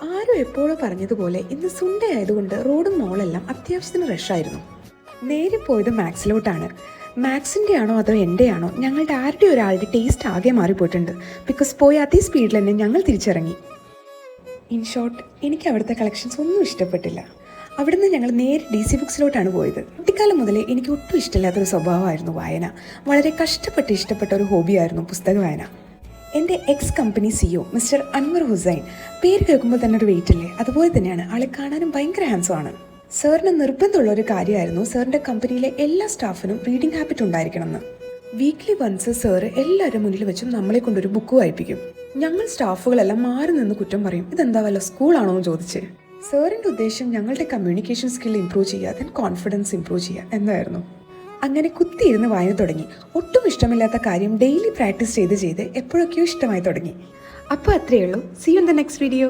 ആരും എപ്പോഴോ പറഞ്ഞതുപോലെ ഇന്ന് സൺഡേ ആയതുകൊണ്ട് റോഡും മോളെല്ലാം അത്യാവശ്യത്തിന് റഷായിരുന്നു. നേരെ പോയത് മാത്സിലോട്ടാണ്. മാത്സിൻ്റെ ആണോ അതോ എൻ്റെ ആണോ ഞങ്ങളുടെ ആരുടെ ഒരാളുടെ ടേസ്റ്റ് ആകെ മാറിപ്പോയിട്ടുണ്ട്. ബിക്കോസ് പോയ അതേ സ്പീഡിൽ തന്നെ ഞങ്ങൾ തിരിച്ചിറങ്ങി. ഇൻ ഷോർട്ട്, എനിക്ക് അവിടുത്തെ കളക്ഷൻസ് ഒന്നും ഇഷ്ടപ്പെട്ടില്ല. അവിടുന്ന് ഞങ്ങൾ നേരെ DC ബുക്സിലോട്ടാണ് പോയത്. കുട്ടിക്കാലം മുതലേ എനിക്ക് ഒട്ടും ഇഷ്ടമില്ലാത്തൊരു സ്വഭാവമായിരുന്നു വായന. വളരെ കഷ്ടപ്പെട്ട് ഇഷ്ടപ്പെട്ട ഒരു ഹോബിയായിരുന്നു പുസ്തക വായന. എൻ്റെ ex company CEO mister Anwar Hussain, പേര് കേൾക്കുമ്പോൾ തന്നെ ഒരു വെയിറ്റ് അല്ലേ, അതുപോലെ തന്നെയാണ് ആളെ കാണാനും ഭയങ്കര ഹാൻഡ്സം ആണ്. സാറിന് നിർബന്ധമുള്ള ഒരു കാര്യമായിരുന്നു സാറിൻ്റെ കമ്പനിയിലെ എല്ലാ സ്റ്റാഫിനും റീഡിംഗ് ഹാബിറ്റ് ഉണ്ടായിരിക്കണമെന്ന്. വീക്ക്ലി വൺസ് സാറ് എല്ലാവരും മുന്നിൽ വെച്ചും നമ്മളെ കൊണ്ടൊരു ബുക്ക് വായിപ്പിക്കും. ഞങ്ങൾ സ്റ്റാഫുകളെല്ലാം മാറി നിന്ന് കുറ്റം പറയും, ഇതെന്താ വല്ല സ്കൂളാണോ എന്ന് ചോദിച്ച്. സാറിൻ്റെ ഉദ്ദേശം ഞങ്ങളുടെ കമ്മ്യൂണിക്കേഷൻ സ്കിൽ ഇംപ്രൂവ് ചെയ്യുക, ദെൻ കോൺഫിഡൻസ് ഇംപ്രൂവ് ചെയ്യുക എന്നായിരുന്നു. അങ്ങനെ കുത്തിയിരുന്ന് വായന തുടങ്ങി. ഒട്ടും ഇഷ്ടമില്ലാത്ത കാര്യം ഡെയിലി പ്രാക്ടീസ് ചെയ്ത് എപ്പോഴൊക്കെയോ ഇഷ്ടമായി തുടങ്ങി. അപ്പോൾ അത്രയേ ഉള്ളൂ. See you in the next video.